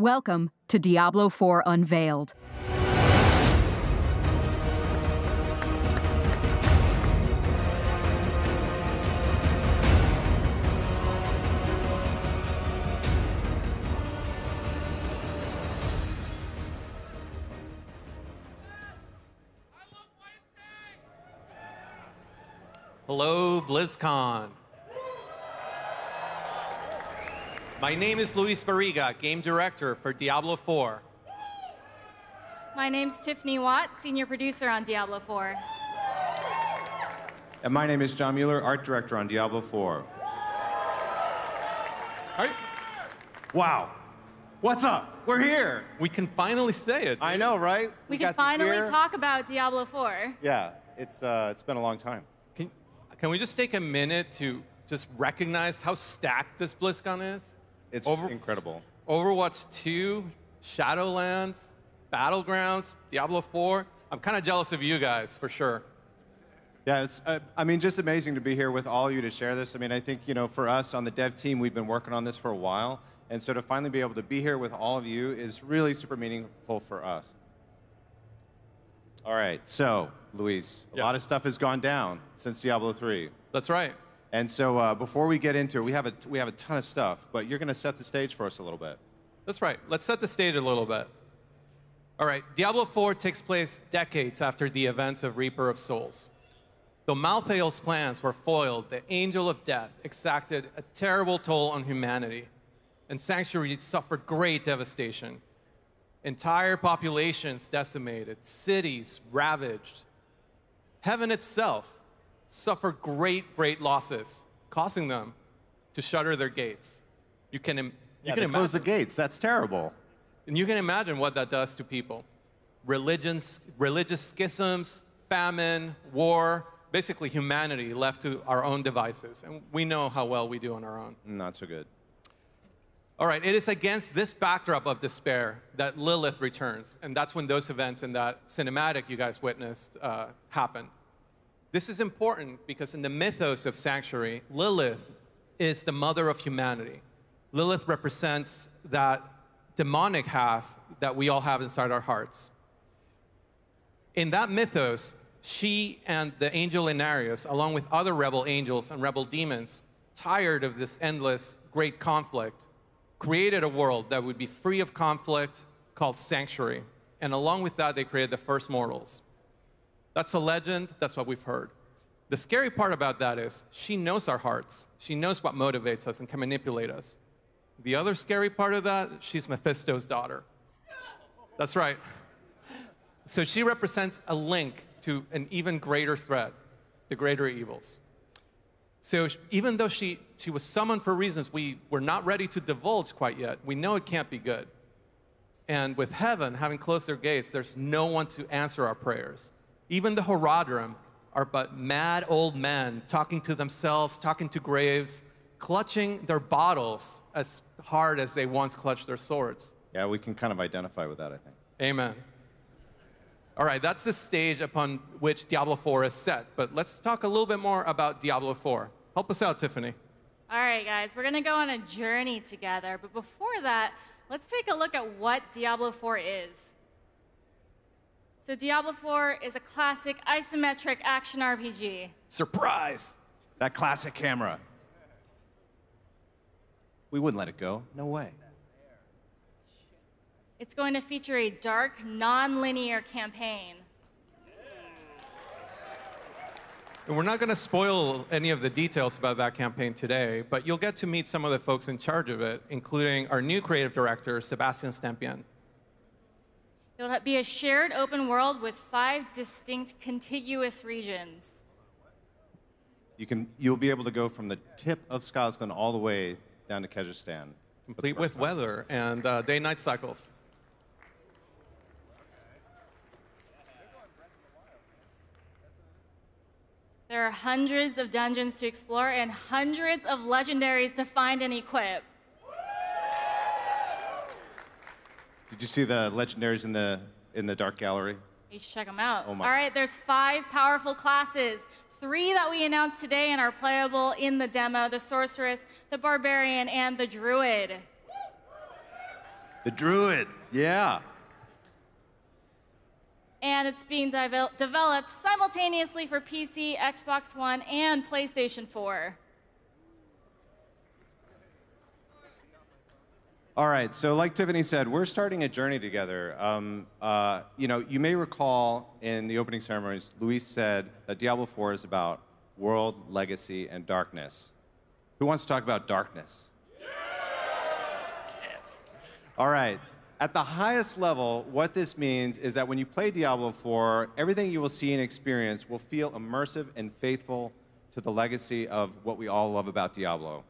Welcome to Diablo 4 Unveiled. Hello, BlizzCon. My name is Luis Barriga, Game Director for Diablo 4. My name's Tiffany Watt, Senior Producer on Diablo 4. And my name is John Mueller, Art Director on Diablo 4. All right. Wow. What's up? We're here. We can finally say it. I know, right? We can finally talk about Diablo 4. Yeah, it's been a long time. Can we just take a minute to just recognize how stacked this BlizzCon is? It's incredible. Overwatch 2, Shadowlands, Battlegrounds, Diablo 4. I'm kind of jealous of you guys, for sure. Yeah, it's, I mean, just amazing to be here with all of you to share this. I mean, I think, you know, for us on the dev team, we've been working on this for a while. And so to finally be able to be here with all of you is really super meaningful for us. All right, so, Luis, a lot of stuff has gone down since Diablo 3. That's right. And so before we get into it, we have a ton of stuff, but you're going to set the stage for us a little bit. That's right. Let's set the stage a little bit. All right, Diablo 4 takes place decades after the events of Reaper of Souls. Though Malthael's plans were foiled, the Angel of Death exacted a terrible toll on humanity, and Sanctuary suffered great devastation. Entire populations decimated, cities ravaged. Heaven itself suffered great losses, causing them to shutter their gates. You can imagine. Close the gates. That's terrible. And you can imagine what that does to people. Religious schisms, famine, war, basically humanity left to our own devices. And we know how well we do on our own. Not so good. All right, it is against this backdrop of despair that Lilith returns. And that's when those events in that cinematic you guys witnessed happen. This is important because in the mythos of Sanctuary, Lilith is the mother of humanity. Lilith represents that demonic half that we all have inside our hearts. In that mythos, she and the angel Inarius, along with other rebel angels and rebel demons, tired of this endless great conflict, created a world that would be free of conflict called Sanctuary. And along with that, they created the first mortals. That's a legend. That's what we've heard. The scary part about that is she knows our hearts. She knows what motivates us and can manipulate us. The other scary part of that, she's Mephisto's daughter. That's right. So she represents a link to an even greater threat, the greater evils. So even though she was summoned for reasons we were not ready to divulge quite yet, we know it can't be good. And with heaven having closed their gates, there's no one to answer our prayers. Even the Horadrim are but mad old men talking to themselves, talking to graves, clutching their bottles as hard as they once clutched their swords. Yeah, we can kind of identify with that, I think. Amen. All right, that's the stage upon which Diablo 4 is set. But let's talk a little bit more about Diablo 4. Help us out, Tiffany. All right, guys, we're going to go on a journey together. But before that, let's take a look at what Diablo 4 is. So Diablo 4 is a classic isometric action RPG. Surprise! That classic camera. We wouldn't let it go. No way. It's going to feature a dark, non-linear campaign. And we're not going to spoil any of the details about that campaign today, but you'll get to meet some of the folks in charge of it, including our new creative director, Sebastian Stampian. It'll be a shared open world with 5 distinct contiguous regions. You'll be able to go from the tip of Skazgan all the way down to Kyrgyzstan. Complete with weather and day-night cycles. There are hundreds of dungeons to explore and hundreds of legendaries to find and equip. Did you see the legendaries in the Dark Gallery? You should check them out. Oh my. All right, there's 5 powerful classes. 3 that we announced today and are playable in the demo: the Sorceress, the Barbarian, and the Druid. The Druid, yeah. And it's being developed simultaneously for PC, Xbox One, and PlayStation 4. All right, so like Tiffany said, we're starting a journey together. You know, you may recall in the opening ceremonies, Luis said that Diablo 4 is about world, legacy, and darkness. Who wants to talk about darkness? Yes. All right. At the highest level, what this means is that when you play Diablo 4, everything you will see and experience will feel immersive and faithful to the legacy of what we all love about Diablo.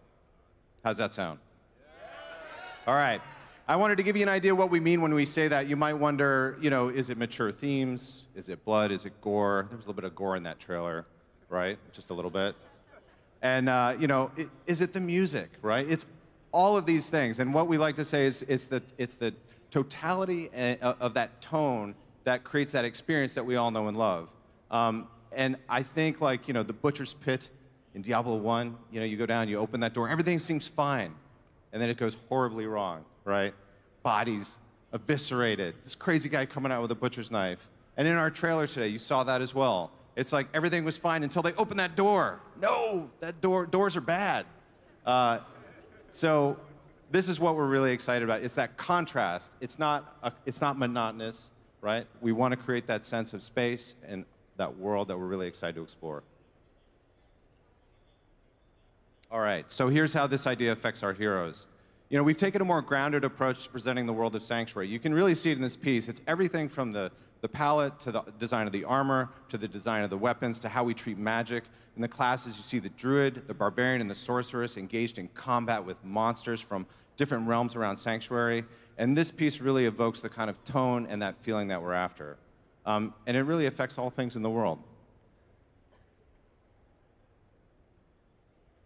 How's that sound? All right. I wanted to give you an idea what we mean when we say that. You might wonder, you know, is it mature themes? Is it blood? Is it gore? There was a little bit of gore in that trailer, right? Just a little bit. And, you know, is it the music, right? It's all of these things. And what we like to say is it's the totality of that tone that creates that experience that we all know and love. And I think, like, you know, the Butcher's Pit in Diablo 1, you know, you go down, you open that door, everything seems fine. And then it goes horribly wrong, right? Bodies eviscerated. This crazy guy coming out with a butcher's knife. And in our trailer today, you saw that as well. It's like everything was fine until they opened that door. No, doors are bad. So this is what we're really excited about. It's that contrast. It's not monotonous, right? We want to create that sense of space and that world that we're really excited to explore. All right, so here's how this idea affects our heroes. You know, we've taken a more grounded approach to presenting the world of Sanctuary. You can really see it in this piece. It's everything from the palette to the design of the armor, to the design of the weapons, to how we treat magic. In the classes, you see the druid, the barbarian, and the sorceress engaged in combat with monsters from different realms around Sanctuary. And this piece really evokes the kind of tone and that feeling that we're after. And it really affects all things in the world.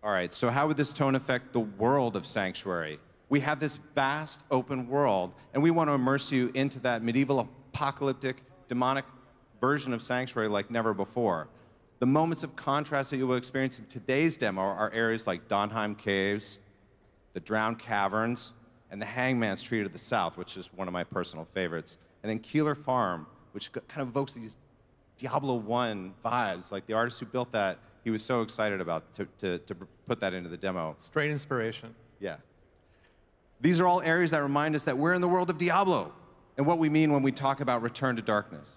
All right, so how would this tone affect the world of Sanctuary? We have this vast open world, and we want to immerse you into that medieval apocalyptic demonic version of Sanctuary like never before. The moments of contrast that you will experience in today's demo are areas like Donheim Caves, the Drowned Caverns, and the Hangman's Tree to the south, which is one of my personal favorites. And then Keeler Farm, which kind of evokes these Diablo 1 vibes. Like the artist who built that, he was so excited about to put that into the demo. Straight inspiration. Yeah. These are all areas that remind us that we're in the world of Diablo and what we mean when we talk about return to darkness.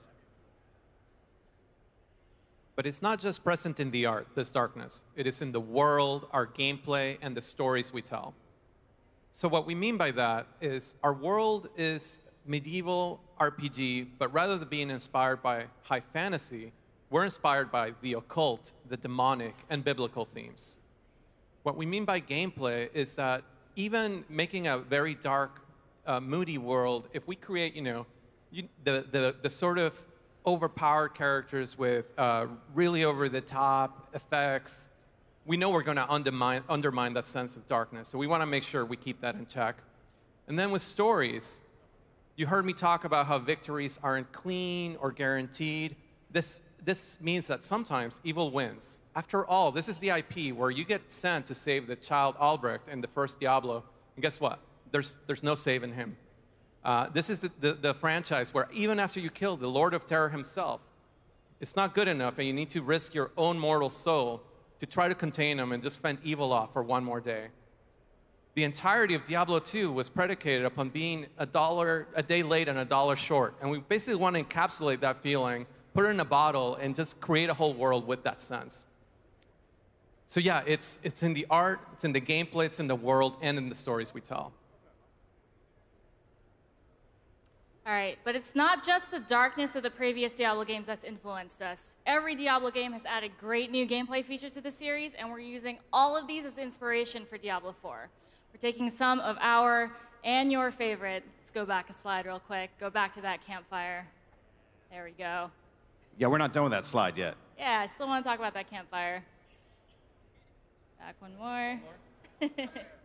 But it's not just present in the art, this darkness. It is in the world, our gameplay, and the stories we tell. So what we mean by that is our world is medieval RPG, but rather than being inspired by high fantasy, we're inspired by the occult, the demonic, and biblical themes. What we mean by gameplay is that even making a very dark, moody world, if we create, you know, the sort of overpowered characters with really over-the-top effects, we know we're going to undermine that sense of darkness. So we want to make sure we keep that in check. And then with stories, you heard me talk about how victories aren't clean or guaranteed. This means that sometimes evil wins. After all, this is the IP where you get sent to save the child Albrecht in the first Diablo, and guess what? There's no saving him. This is the franchise where even after you kill the Lord of Terror himself, it's not good enough, and you need to risk your own mortal soul to try to contain him and just fend evil off for one more day. The entirety of Diablo 2 was predicated upon being a day late and $1 short, and we basically want to encapsulate that feeling, put it in a bottle, and just create a whole world with that sense. So yeah, it's in the art, it's in the gameplay, it's in the world, and in the stories we tell. All right, but it's not just the darkness of the previous Diablo games that's influenced us. Every Diablo game has added great new gameplay features to the series, and we're using all of these as inspiration for Diablo 4. We're taking some of our and your favorite. Let's go back a slide real quick. Go back to that campfire. There we go. Yeah, we're not done with that slide yet. Yeah, I still want to talk about that campfire. Back one more.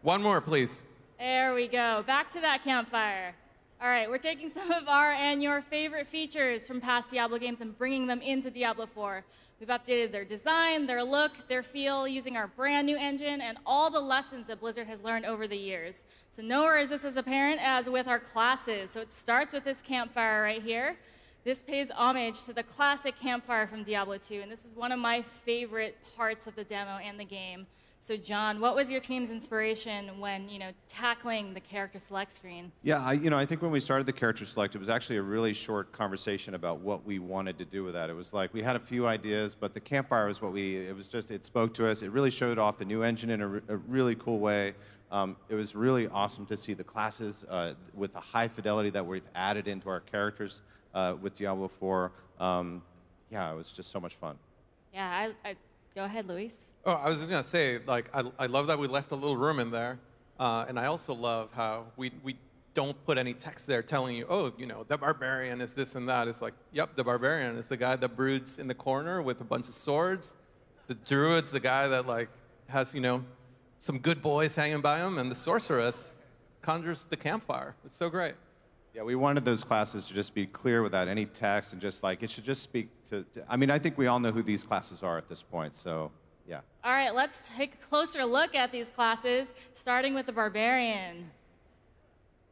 One more, please. There we go. Back to that campfire. All right, we're taking some of our and your favorite features from past Diablo games and bringing them into Diablo 4. We've updated their design, their look, their feel, using our brand new engine and all the lessons that Blizzard has learned over the years. So nowhere is this as apparent as with our classes. So it starts with this campfire right here. This pays homage to the classic campfire from Diablo 2, and this is one of my favorite parts of the demo and the game. So John, what was your team's inspiration when, tackling the character select screen? Yeah, I think when we started the character select, it was actually a really short conversation about what we wanted to do with that. It was like we had a few ideas, but the campfire was it spoke to us. It really showed off the new engine in a really cool way. It was really awesome to see the classes with the high fidelity that we've added into our characters with Diablo 4. Yeah, it was just so much fun. Yeah, go ahead, Luis. Oh, I was just gonna say, I love that we left a little room in there, and I also love how we don't put any text there telling you, oh, the barbarian is this and that. It's like, yep, the barbarian is the guy that broods in the corner with a bunch of swords. The druid's the guy that has some good boys hanging by him, and the sorceress conjures the campfire. It's so great. Yeah, we wanted those classes to just be clear without any text and just it should just speak to. I mean, I think we all know who these classes are at this point, so. Yeah. All right, let's take a closer look at these classes, starting with the Barbarian.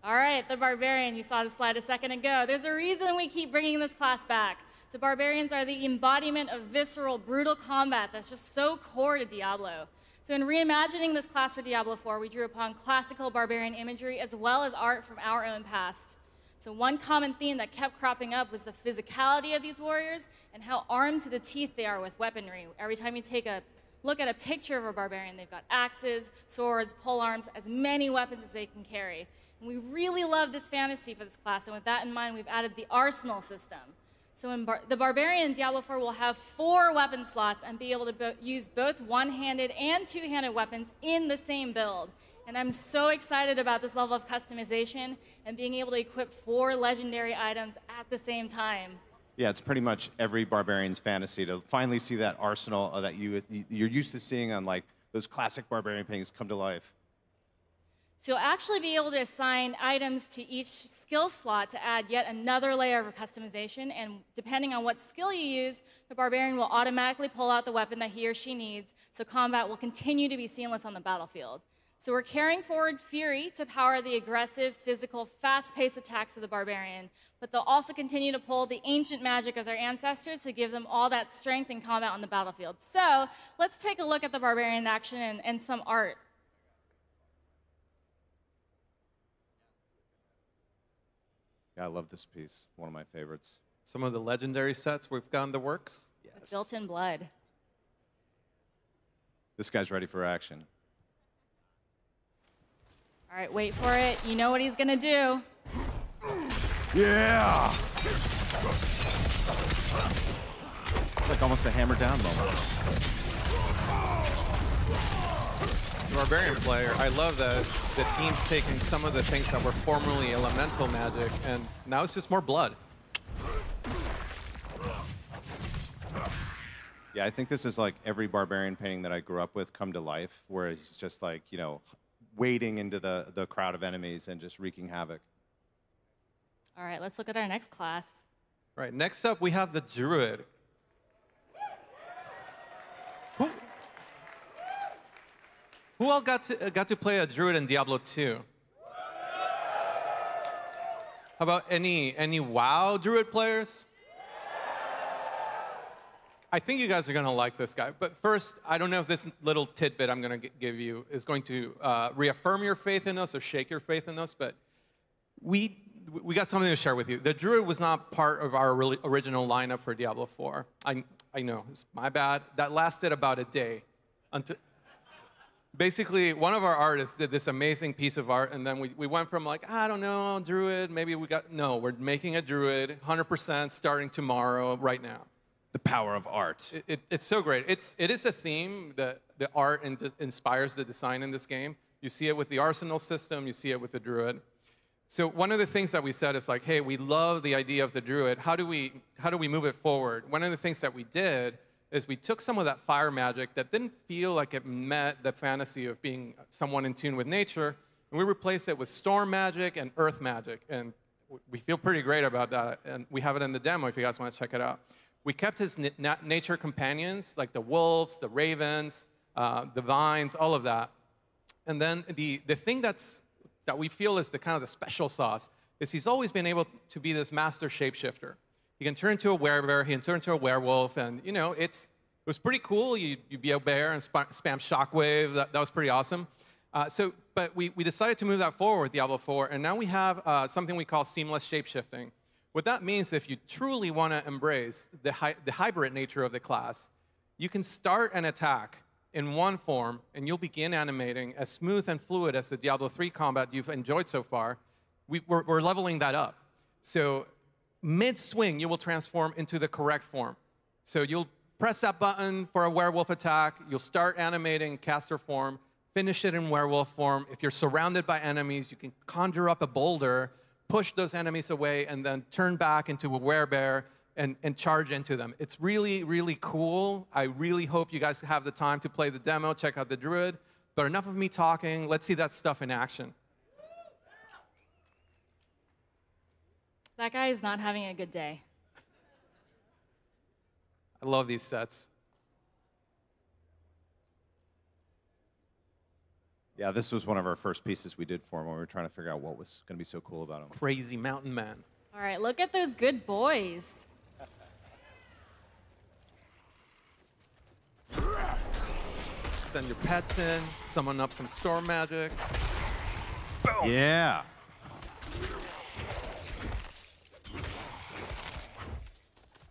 All right, the Barbarian, you saw the slide a second ago. There's a reason we keep bringing this class back. So Barbarians are the embodiment of visceral, brutal combat that's just so core to Diablo. So in reimagining this class for Diablo 4, we drew upon classical Barbarian imagery as well as art from our own past. So one common theme that kept cropping up was the physicality of these warriors and how armed to the teeth they are with weaponry. Every time you take a look at a picture of a barbarian, they've got axes, swords, polearms, as many weapons as they can carry. And we really love this fantasy for this class, and with that in mind, we've added the arsenal system. So the Barbarian in Diablo 4 will have 4 weapon slots and be able to use both one-handed and two-handed weapons in the same build. And I'm so excited about this level of customization and being able to equip 4 legendary items at the same time. Yeah, it's pretty much every barbarian's fantasy to finally see that arsenal that you're used to seeing on those classic barbarian paintings come to life. So you'll actually be able to assign items to each skill slot to add yet another layer of customization, and depending on what skill you use, the barbarian will automatically pull out the weapon that he or she needs, so combat will continue to be seamless on the battlefield. So we're carrying forward Fury to power the aggressive, physical, fast-paced attacks of the Barbarian, but they'll also continue to pull the ancient magic of their ancestors to give them all that strength and combat on the battlefield. So let's take a look at the Barbarian in action and some art. Yeah, I love this piece. One of my favorites. Some of the legendary sets we've got in the works. Yes. With built-in blood. This guy's ready for action. All right, wait for it. You know what he's gonna do. Yeah! Like almost a hammer down moment. As a Barbarian player, I love that the team's taking some of the things that were formerly elemental magic, and now it's just more blood. Yeah, I think this is like every barbarian painting that I grew up with come to life, where he's just wading into the crowd of enemies and just wreaking havoc. All right, let's look at our next class. All right, next up we have the Druid. Who all got to play a Druid in Diablo 2? How about any WoW Druid players? I think you guys are going to like this guy. But first, I don't know if this little tidbit I'm going to give you is going to reaffirm your faith in us or shake your faith in us, but we got something to share with you. The Druid was not part of our original lineup for Diablo 4. I know, it's my bad. That lasted about a day. Basically, one of our artists did this amazing piece of art, and then we went from I don't know, Druid, maybe no, we're making a Druid, 100% starting tomorrow, right now. The power of art. It's so great. It is a theme that the art inspires the design in this game. You see it with the arsenal system. You see it with the Druid. So one of the things that we said is hey, we love the idea of the Druid. How do we move it forward? One of the things that we did is we took some of that fire magic that didn't feel like it met the fantasy of being someone in tune with nature, and we replaced it with storm magic and earth magic. And we feel pretty great about that, and we have it in the demo if you guys want to check it out. We kept his nature companions, like the wolves, the ravens, the vines, all of that. And then the thing that we feel is the kind of the special sauce is he's always been able to be this master shapeshifter. He can turn into a werebear, he can turn into a werewolf, and you know, it was pretty cool. You'd be a bear and spam shockwave. That was pretty awesome. But we decided to move that forward with Diablo 4, and now we have something we call seamless shapeshifting. What that means, if you truly want to embrace the hybrid nature of the class, you can start an attack in one form, and you'll begin animating as smooth and fluid as the Diablo 3 combat you've enjoyed so far. We're leveling that up. So mid-swing, you will transform into the correct form. So you'll press that button for a werewolf attack. You'll start animating caster form, finish it in werewolf form. If you're surrounded by enemies, you can conjure up a boulder, push those enemies away, and then turn back into a werebear and charge into them. It's really, really cool. I really hope you guys have the time to play the demo, check out the Druid. But enough of me talking. Let's see that stuff in action. That guy is not having a good day. I love these sets. Yeah, this was one of our first pieces we did for him when we were trying to figure out what was going to be so cool about him. Crazy mountain man. All right, look at those good boys. Send your pets in, summon up some storm magic. Boom! Yeah.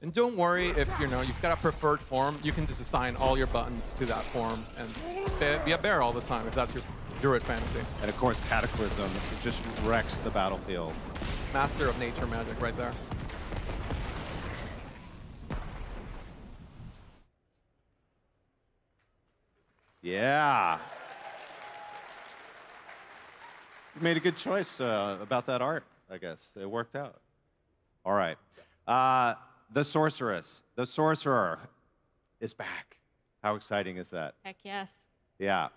And don't worry if you've got a preferred form. You can just assign all your buttons to that form and just be a bear all the time if that's your Druid fantasy. And of course, Cataclysm just wrecks the battlefield. Master of nature magic right there. Yeah. You made a good choice about that art, I guess. It worked out. All right. The Sorceress, the Sorcerer is back. How exciting is that? Heck yes. Yeah.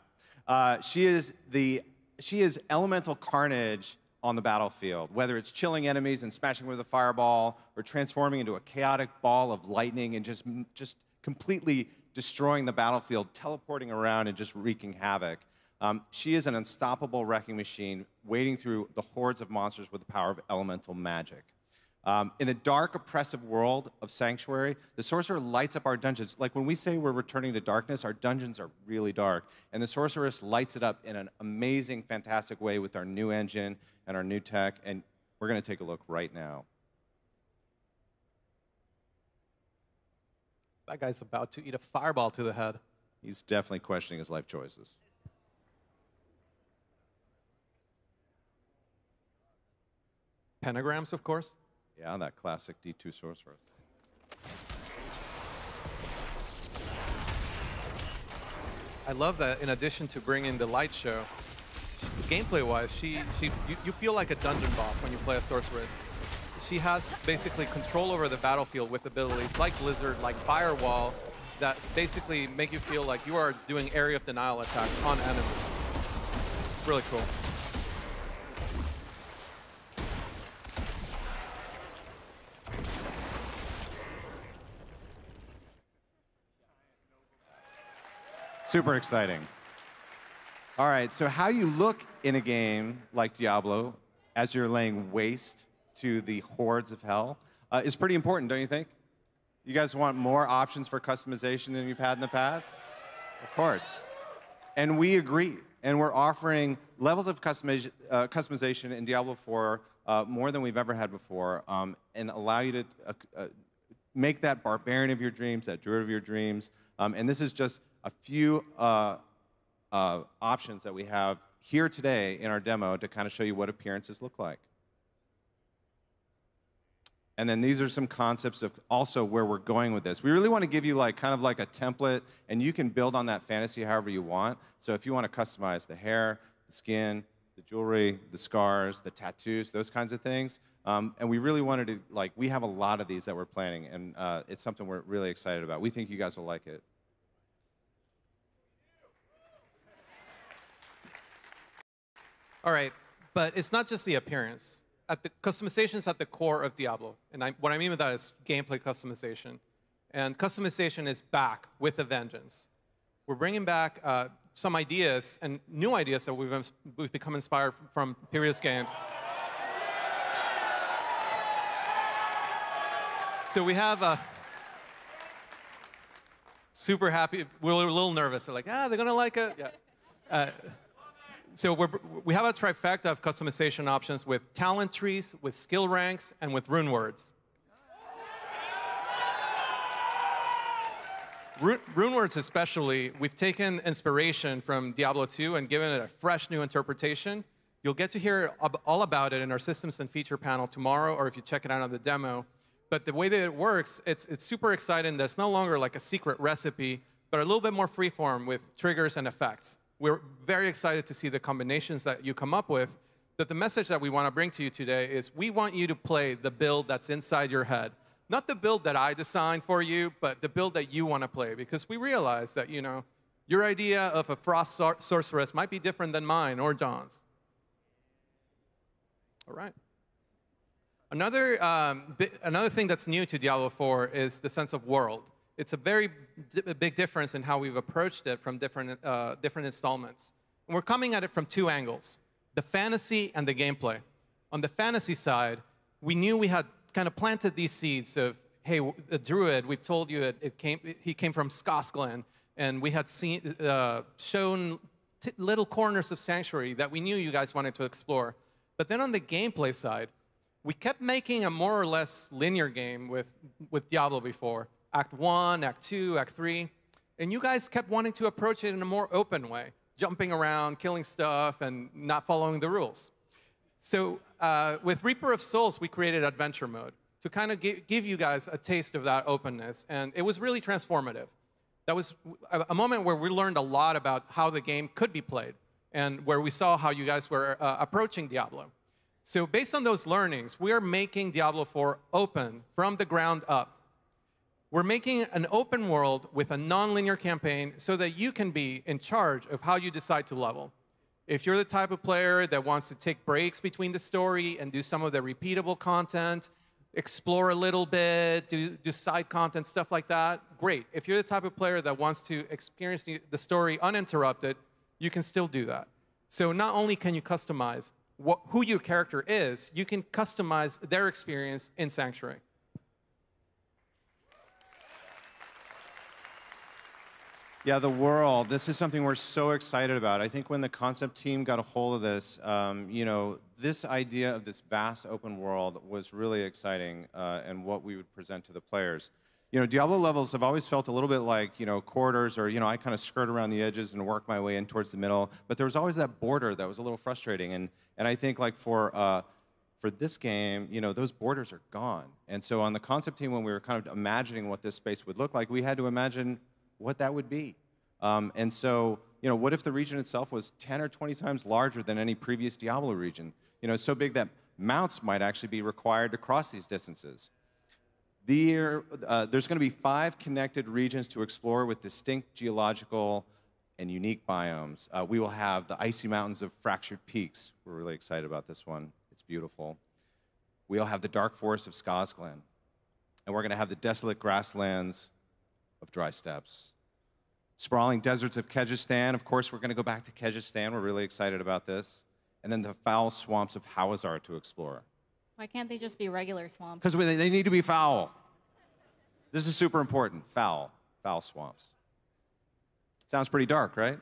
She is elemental carnage on the battlefield, whether it's chilling enemies and smashing with a fireball or transforming into a chaotic ball of lightning and just completely destroying the battlefield, teleporting around and just wreaking havoc. She is an unstoppable wrecking machine wading through the hordes of monsters with the power of elemental magic. In the dark, oppressive world of Sanctuary, the Sorcerer lights up our dungeons. Like when we say we're returning to darkness, our dungeons are really dark. And the Sorceress lights it up in an amazing, fantastic way with our new engine and our new tech. And we're going to take a look right now. That guy's about to eat a fireball to the head. He's definitely questioning his life choices. Pentagrams, of course. Yeah, that classic D2 Sorceress. I love that in addition to bringing the light show, gameplay-wise, you feel like a dungeon boss when you play a Sorceress. She has basically control over the battlefield with abilities like Blizzard, like Firewall, that basically make you feel like you are doing area of denial attacks on enemies. Really cool. Super exciting. All right, so how you look in a game like Diablo as you're laying waste to the hordes of hell is pretty important, don't you think? You guys want more options for customization than you've had in the past? Of course. And we agree. And we're offering levels of customization in Diablo 4 more than we've ever had before, and allow you to make that barbarian of your dreams, that druid of your dreams. And this is just a few options that we have here today in our demo to kind of show you what appearances look like. And then these are some concepts of also where we're going with this. We really want to give you kind of like a template, and you can build on that fantasy however you want. So if you want to customize the hair, the skin, the jewelry, the scars, the tattoos, those kinds of things. And we really wanted to, we have a lot of these that we're planning, and it's something we're really excited about. We think you guys will like it. All right, but it's not just the appearance. customization is at the core of Diablo. And what I mean by that is gameplay customization. And customization is back with a vengeance. We're bringing back some ideas and new ideas that we've become inspired from previous games. So we have super happy. We're a little nervous. They're like, they're going to like it. Yeah. So we have a trifecta of customization options with talent trees, with skill ranks, and with rune words. Rune words especially, we've taken inspiration from Diablo 2 and given it a fresh new interpretation. You'll get to hear all about it in our systems and feature panel tomorrow, or if you check it out on the demo. But the way that it works, it's super exciting that it's no longer like a secret recipe, but a little bit more freeform with triggers and effects. We're very excited to see the combinations that you come up with. But the message that we want to bring to you today is we want you to play the build that's inside your head. Not the build that I designed for you, but the build that you want to play. Because we realize that, your idea of a frost sorceress might be different than mine or John's. All right. Another thing that's new to Diablo 4 is the sense of world. It's a very big difference in how we've approached it from different installments. And we're coming at it from two angles, the fantasy and the gameplay. On the fantasy side, we knew we had kind of planted these seeds of, hey, the druid, we've told you he came from Skosglen, and we had shown little corners of Sanctuary that we knew you guys wanted to explore. But then on the gameplay side, we kept making a more or less linear game with Diablo before. Act 1, Act 2, Act 3. And you guys kept wanting to approach it in a more open way, jumping around, killing stuff, and not following the rules. So with Reaper of Souls, we created Adventure Mode to kind of give you guys a taste of that openness. And it was really transformative. That was a moment where we learned a lot about how the game could be played and where we saw how you guys were approaching Diablo. So based on those learnings, we are making Diablo 4 open from the ground up. We're making an open world with a non-linear campaign so that you can be in charge of how you decide to level. If you're the type of player that wants to take breaks between the story and do some of the repeatable content, explore a little bit, do side content, stuff like that, great. If you're the type of player that wants to experience the story uninterrupted, you can still do that. So not only can you customize who your character is, you can customize their experience in Sanctuary. Yeah, the world. This is something we're so excited about. I think when the concept team got a hold of this, this idea of this vast open world was really exciting and what we would present to the players. Diablo levels have always felt a little bit like, corridors or, I kind of skirt around the edges and work my way in towards the middle. But there was always that border that was a little frustrating. And I think like for this game, those borders are gone. And so on the concept team, when we were kind of imagining what this space would look like, we had to imagine what that would be. And so, what if the region itself was 10 or 20 times larger than any previous Diablo region? It's so big that mounts might actually be required to cross these distances. There's going to be 5 connected regions to explore with distinct geological and unique biomes. We will have the icy mountains of Fractured Peaks. We're really excited about this one. It's beautiful. We'll have the dark forest of Skosglen. And we're going to have the desolate grasslands of Dry Steppes. Sprawling deserts of Kyrgyzstan. Of course, we're going to go back to Kyrgyzstan. We're really excited about this. And then the foul swamps of Hawazar to explore. Why can't they just be regular swamps? Because they need to be foul. This is super important. Foul swamps. Sounds pretty dark, right?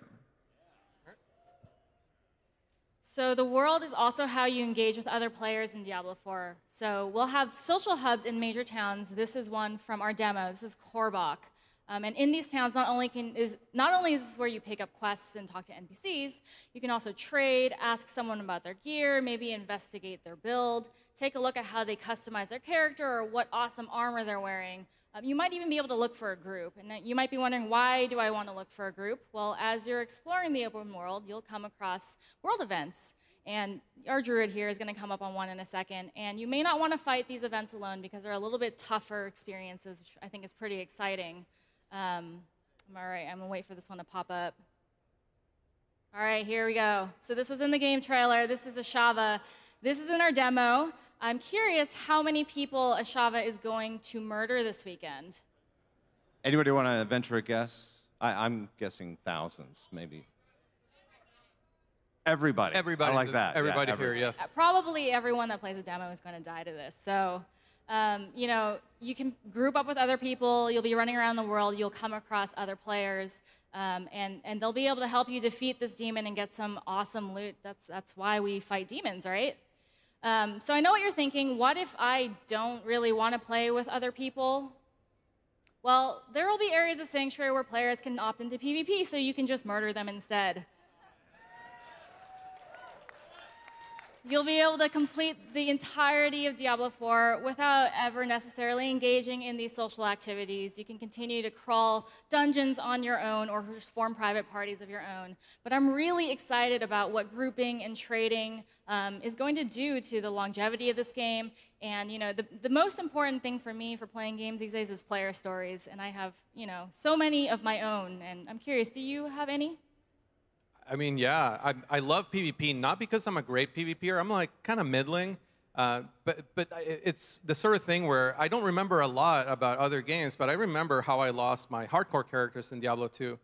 So the world is also how you engage with other players in Diablo 4. So we'll have social hubs in major towns. This is one from our demo. This is Korbach. And in these towns, not only is this where you pick up quests and talk to NPCs, you can also trade, ask someone about their gear, maybe investigate their build, take a look at how they customize their character or what awesome armor they're wearing. You might even be able to look for a group. And you might be wondering, why do I want to look for a group? Well, as you're exploring the open world, you'll come across world events. And our druid here is going to come up on one in a second. And you may not want to fight these events alone because they're a little bit tougher experiences, which I think is pretty exciting. All right, I'm going to wait for this one to pop up. All right, here we go. So this was in the game trailer. This is Ashava. This is in our demo. I'm curious how many people Ashava is going to murder this weekend. Anybody want to venture a guess? I'm guessing thousands, maybe. Everybody. Everybody. I like that. Everybody Yeah, here, yes. Probably everyone that plays a demo is going to die to this. So, you know, you can group up with other people. You'll be running around the world. You'll come across other players, and they'll be able to help you defeat this demon and get some awesome loot. That's why we fight demons, right? So I know what you're thinking. What if I don't really want to play with other people? Well, there will be areas of Sanctuary where players can opt into PvP, so you can just murder them instead. You'll be able to complete the entirety of Diablo 4 without ever necessarily engaging in these social activities. You can continue to crawl dungeons on your own or just form private parties of your own. But I'm really excited about what grouping and trading is going to do to the longevity of this game. And you know, the most important thing for me for playing games these days is player stories. And I have, you know, so many of my own. And I'm curious, do you have any? I mean, yeah, I love PvP, not because I'm a great PvPer. I'm like kind of middling, but it's the sort of thing where I don't remember a lot about other games, but I remember how I lost my hardcore characters in Diablo 2.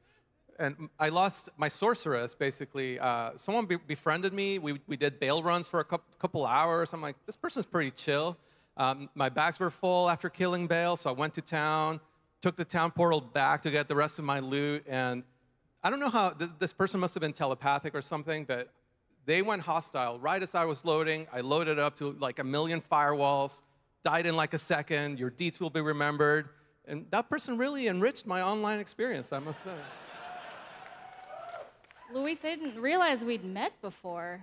And I lost my sorceress, basically. Someone befriended me. We did bail runs for a couple hours. I'm like, this person's pretty chill. My bags were full after killing Bale, so I went to town, took the town portal back to get the rest of my loot, and I don't know how, this person must have been telepathic or something, but they went hostile right as I was loading. I loaded up to like 1 million firewalls, died in like a second. Your deeds will be remembered. And that person really enriched my online experience, I must say. Luis, I didn't realize we'd met before.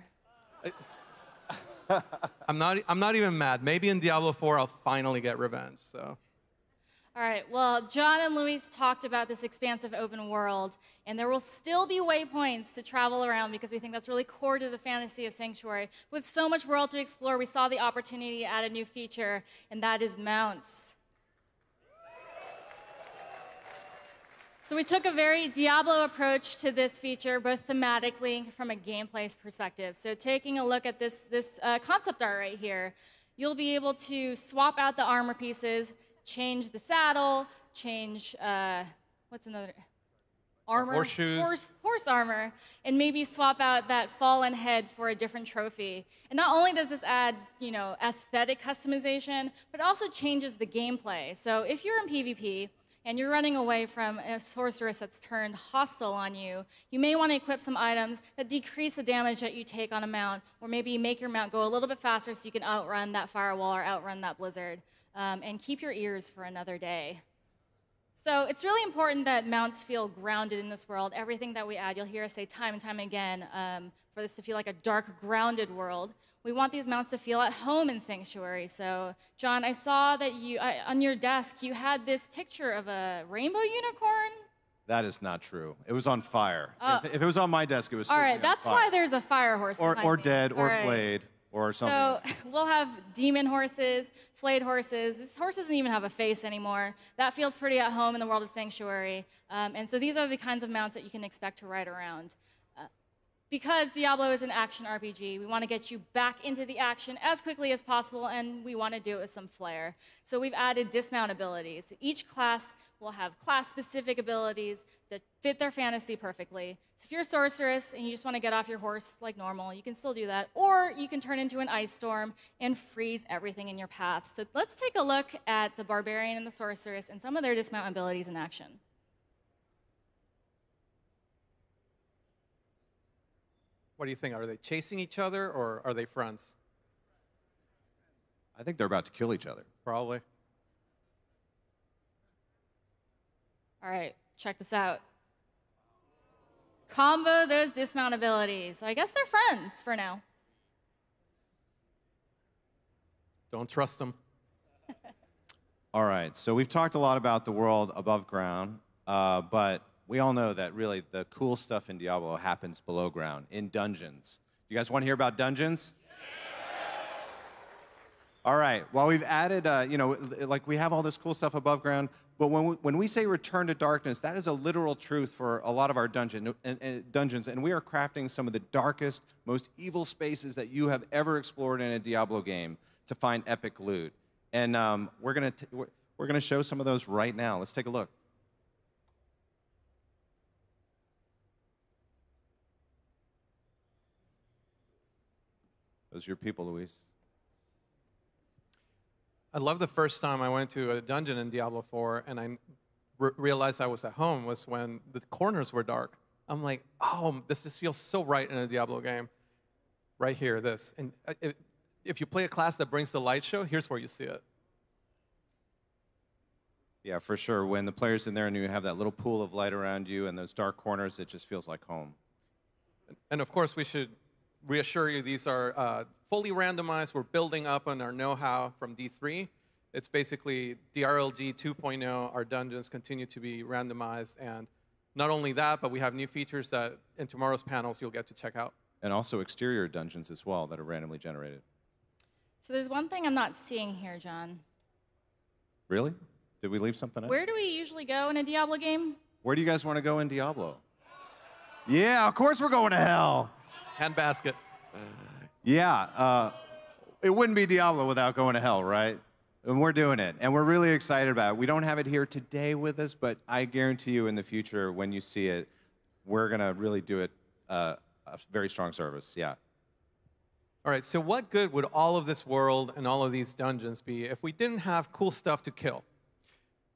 I'm not even mad. Maybe in Diablo 4 I'll finally get revenge, so. All right, well, John and Luis talked about this expansive open world, and there will still be waypoints to travel around because we think that's really core to the fantasy of Sanctuary. With so much world to explore, we saw the opportunity to add a new feature, and that is mounts. So we took a very Diablo approach to this feature, both thematically from a gameplay perspective. So taking a look at this concept art right here, you'll be able to swap out the armor pieces, change the saddle, change, what's another? Armor? Horseshoes. Horse armor, and maybe swap out that fallen head for a different trophy. And not only does this add, you know, aesthetic customization, but it also changes the gameplay. So if you're in PvP, and you're running away from a sorceress that's turned hostile on you, you may want to equip some items that decrease the damage that you take on a mount, or maybe make your mount go a little bit faster so you can outrun that firewall or outrun that blizzard. And keep your ears for another day. So it's really important that mounts feel grounded in this world. Everything that we add, you'll hear us say time and time again, for this to feel like a dark, grounded world. We want these mounts to feel at home in Sanctuary. So, John, I saw that you, on your desk, you had this picture of a rainbow unicorn. That is not true. It was on fire. If it was on my desk, it was all right, certainly on that's fire. why there's a fire horse Or me. dead, All or right. flayed, or something. So we'll have demon horses, flayed horses. This horse doesn't even have a face anymore. That feels pretty at home in the world of Sanctuary. And so these are the kinds of mounts that you can expect to ride around. Because Diablo is an action RPG, we want to get you back into the action as quickly as possible, and we want to do it with some flair. So we've added dismount abilities. Each class will have class-specific abilities that fit their fantasy perfectly. So if you're a sorceress and you just want to get off your horse like normal, you can still do that. Or you can turn into an ice storm and freeze everything in your path. So let's take a look at the barbarian and the sorceress and some of their dismount abilities in action. What do you think? Are they chasing each other, or are they friends? I think they're about to kill each other. Probably. All right, check this out. Combo those dismount abilities. So I guess they're friends for now. Don't trust them. All right, so we've talked a lot about the world above ground, but we all know that really the cool stuff in Diablo happens below ground, in dungeons. You guys want to hear about dungeons? All right. Well, we've added, like we have all this cool stuff above ground, but when we say return to darkness, that is a literal truth for a lot of our dungeons, and we are crafting some of the darkest, most evil spaces that you have ever explored in a Diablo game to find epic loot. And we're gonna show some of those right now. Let's take a look. Those are your people, Luis. I love the first time I went to a dungeon in Diablo 4 and I realized I was at home was when the corners were dark. I'm like, oh, this just feels so right in a Diablo game. Right here, this. And if you play a class that brings the light show, here's where you see it. Yeah, for sure. When the player's in there and you have that little pool of light around you and those dark corners, it just feels like home. And of course, we should reassure you these are fully randomized. We're building up on our know-how from D3. It's basically DRLG 2.0. Our dungeons continue to be randomized. And not only that, but we have new features that in tomorrow's panels you'll get to check out. And also exterior dungeons as well that are randomly generated. So there's one thing I'm not seeing here, John. Really? Did we leave something out? Where do we usually go in a Diablo game? Where do you guys want to go in Diablo? Yeah, of course we're going to hell. Handbasket. Yeah, it wouldn't be Diablo without going to hell, right? And we're doing it, and we're really excited about it. We don't have it here today with us, but I guarantee you in the future, when you see it, we're going to really do it a very strong service, yeah. All right, so what good would all of this world and all of these dungeons be if we didn't have cool stuff to kill?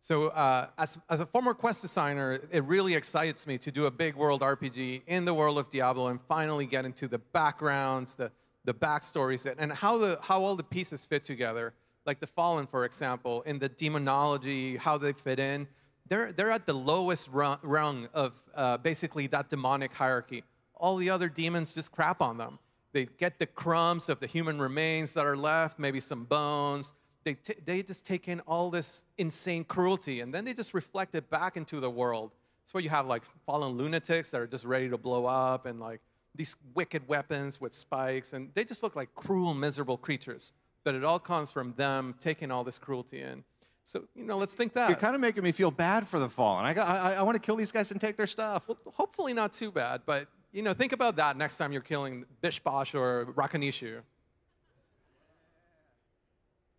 So as a former quest designer, it really excites me to do a big world RPG in the world of Diablo and finally get into the backgrounds, the backstories, and how all the pieces fit together. Like the Fallen, for example, in the demonology, how they fit in. They're at the lowest rung of basically that demonic hierarchy. All the other demons just crap on them. They get the crumbs of the human remains that are left, maybe some bones. They just take in all this insane cruelty, and then they just reflect it back into the world. That's why you have like fallen lunatics that are just ready to blow up, and like these wicked weapons with spikes, and they just look like cruel, miserable creatures. But it all comes from them taking all this cruelty in. So, let's think that. You're kind of making me feel bad for the Fallen. I want to kill these guys and take their stuff. Well, hopefully not too bad, but think about that next time you're killing Bish Bosh or Rakanishu.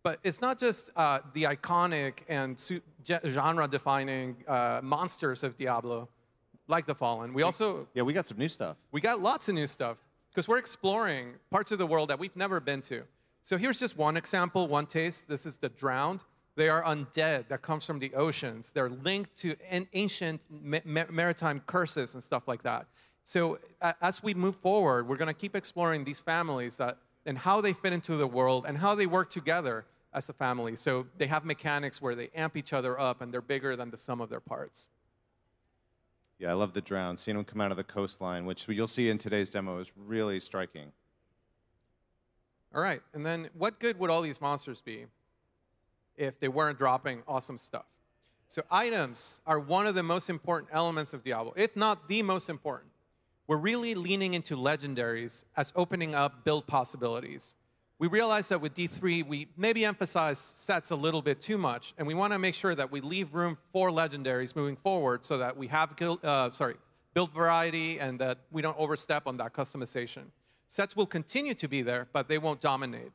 But it's not just the iconic and genre-defining monsters of Diablo, like the Fallen. We also... Yeah, we got some new stuff. We got lots of new stuff, because we're exploring parts of the world that we've never been to. So here's just one example, one taste. This is the Drowned. They are undead that comes from the oceans. They're linked to ancient maritime curses and stuff like that. So as we move forward, we're going to keep exploring these families and how they fit into the world and how they work together as a family. So they have mechanics where they amp each other up, and they're bigger than the sum of their parts. Yeah, I love the Drowned. Seeing them come out of the coastline, which you'll see in today's demo, is really striking. All right, and then what good would all these monsters be if they weren't dropping awesome stuff? So items are one of the most important elements of Diablo, if not the most important. We're really leaning into legendaries as opening up build possibilities. We realize that with D3, we maybe emphasize sets a little bit too much, and we want to make sure that we leave room for legendaries moving forward so that we have build variety and that we don't overstep on that customization. Sets will continue to be there, but they won't dominate.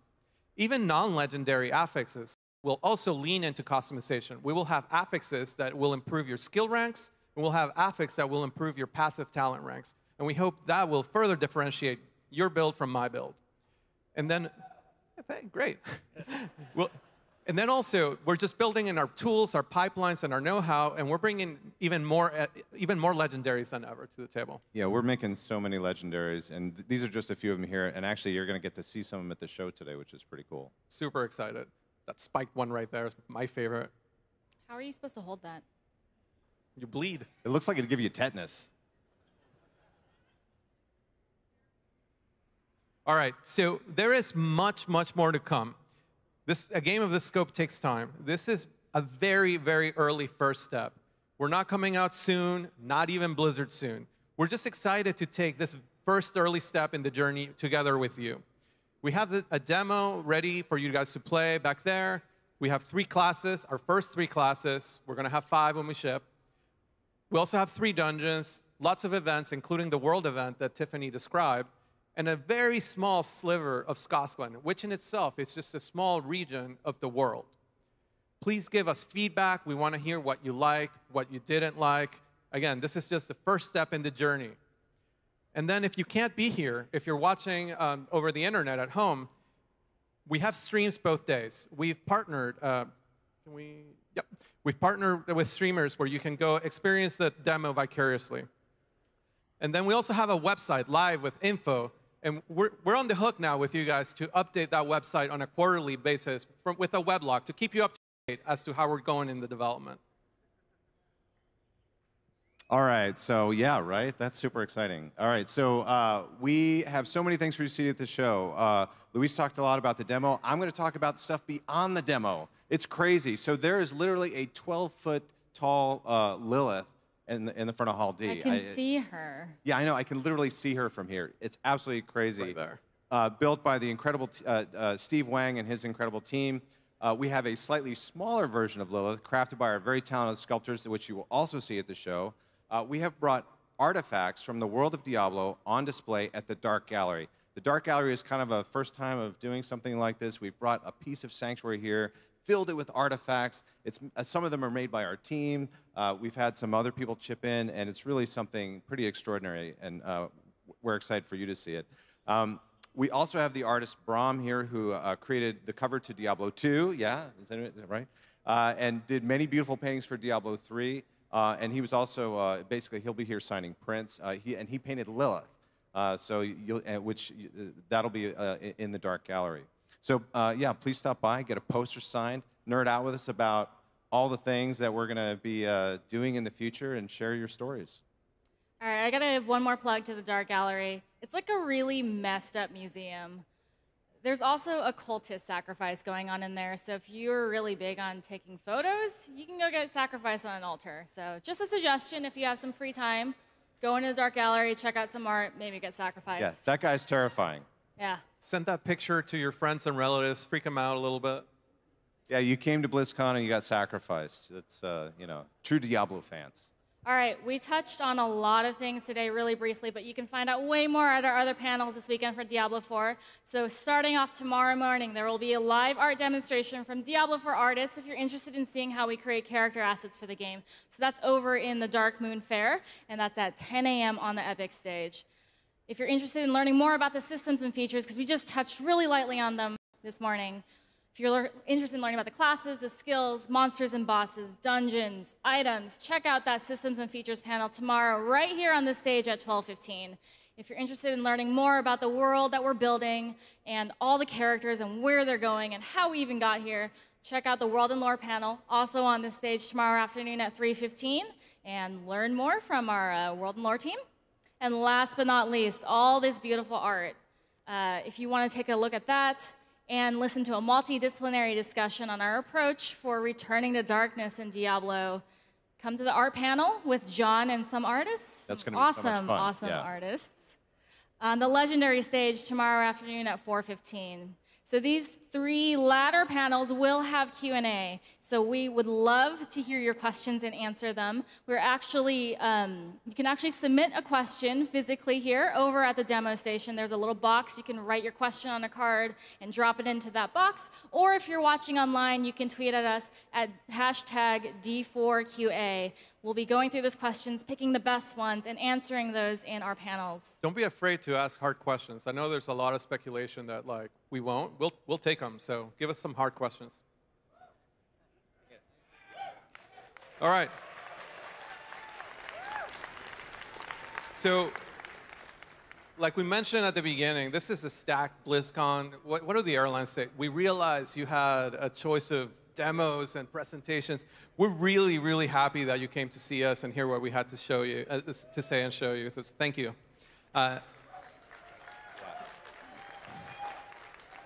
Even non-legendary affixes will also lean into customization. We will have affixes that will improve your skill ranks, and we'll have affix that will improve your passive talent ranks. And we hope that will further differentiate your build from my build. And then, great. And then also, we're just building in our tools, our pipelines, and our know-how, and we're bringing even more legendaries than ever to the table. Yeah, we're making so many legendaries, and these are just a few of them here. And actually, you're going to get to see some of them at the show today, which is pretty cool. Super excited. That spiked one right there is my favorite. How are you supposed to hold that? You bleed. It looks like it'd give you tetanus. All right, so there is much, much more to come. A game of this scope takes time. This is a very, very early first step. We're not coming out soon, not even Blizzard soon. We're just excited to take this first early step in the journey together with you. We have a demo ready for you guys to play back there. We have 3 classes, our first 3 classes. We're going to have 5 when we ship. We also have 3 dungeons, lots of events, including the world event that Tiffany described, and a very small sliver of Scotland, which in itself is just a small region of the world. Please give us feedback. We want to hear what you liked, what you didn't like. Again, this is just the first step in the journey. And then if you can't be here, if you're watching over the internet at home, we have streams both days. We've partnered, We've partnered with streamers where you can go experience the demo vicariously. And then we also have a website live with info. And we're on the hook now with you guys to update that website on a quarterly basis with a weblog to keep you up to date as to how we're going in the development. All right, so yeah, right? That's super exciting. All right, so we have so many things for you to see at the show. Luis talked a lot about the demo. I'm going to talk about the stuff beyond the demo. It's crazy. So there is literally a 12-foot tall Lilith in the front of Hall D. I can see her. Yeah, I know. I can literally see her from here. It's absolutely crazy. Right there. Built by the incredible Steve Wang and his incredible team. We have a slightly smaller version of Lilith, crafted by our very talented sculptors, which you will also see at the show. We have brought artifacts from the world of Diablo on display at the Dark Gallery. The Dark Gallery is kind of a first time of doing something like this. We've brought a piece of Sanctuary here, filled it with artifacts. Some of them are made by our team. We've had some other people chip in, and it's really something pretty extraordinary, and we're excited for you to see it. We also have the artist Brahm here, who created the cover to Diablo 2, yeah, is that right? And did many beautiful paintings for Diablo 3. And he was also, basically, he'll be here signing prints. He painted Lilith, that'll be in the Dark Gallery. So yeah, please stop by, get a poster signed, nerd out with us about all the things that we're going to be doing in the future, and share your stories. All right, I got to give one more plug to the Dark Gallery. It's like a really messed up museum. There's also a cultist sacrifice going on in there, so if you're really big on taking photos, you can go get sacrificed on an altar. So just a suggestion, if you have some free time, go into the Dark Gallery, check out some art, maybe get sacrificed. Yeah, that guy's terrifying. Yeah. Send that picture to your friends and relatives, freak them out a little bit. Yeah, you came to BlizzCon and you got sacrificed. That's, true Diablo fans. All right, we touched on a lot of things today really briefly, but you can find out way more at our other panels this weekend for Diablo 4. So starting off tomorrow morning, there will be a live art demonstration from Diablo 4 artists if you're interested in seeing how we create character assets for the game. So that's over in the Dark Moon Fair, and that's at 10 a.m. on the Epic stage. If you're interested in learning more about the systems and features, because we just touched really lightly on them this morning, if you're interested in learning about the classes, the skills, monsters and bosses, dungeons, items, check out that Systems and Features panel tomorrow right here on the stage at 12:15. If you're interested in learning more about the world that we're building and all the characters and where they're going and how we even got here, check out the World and Lore panel, also on the stage tomorrow afternoon at 3:15, and learn more from our World and Lore team. And last but not least, all this beautiful art. If you want to take a look at that, and listen to a multidisciplinary discussion on our approach for returning to darkness in Diablo, come to the art panel with John and some artists. That's going to be so much fun. Awesome artists. On the Legendary stage tomorrow afternoon at 4:15. So these 3 latter panels will have Q&A. So we would love to hear your questions and answer them. We're actually, you can actually submit a question physically here over at the demo station. There's a little box. You can write your question on a card and drop it into that box. Or if you're watching online, you can tweet at us at #D4QA. We'll be going through those questions, picking the best ones, and answering those in our panels. Don't be afraid to ask hard questions. I know there's a lot of speculation that we won't. We'll take them. So give us some hard questions. All right. So, like we mentioned at the beginning, this is a stacked BlizzCon. What do the airlines say? We realize you had a choice of demos and presentations. We're really, really happy that you came to see us and hear what we had to show you, to say and show you. So thank you.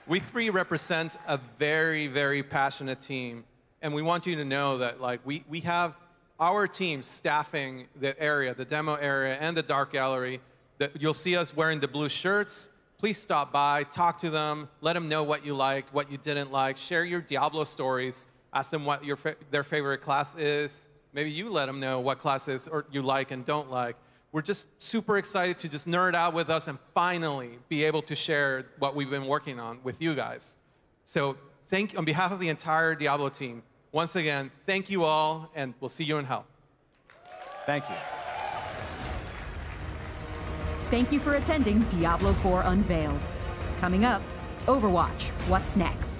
We 3 represent a very, very passionate team, and we want you to know that we have our team staffing the area, the demo area, and the Dark Gallery. That you'll see us wearing the blue shirts. please stop by, talk to them, let them know what you liked, what you didn't like, share your Diablo stories, ask them what their favorite class is. Maybe you let them know what classes or you like and don't like. We're just super excited to just nerd out with us and finally be able to share what we've been working on with you guys. So on behalf of the entire Diablo team, once again, thank you all, and we'll see you in hell. Thank you. Thank you for attending Diablo 4 Unveiled. Coming up, Overwatch, what's next?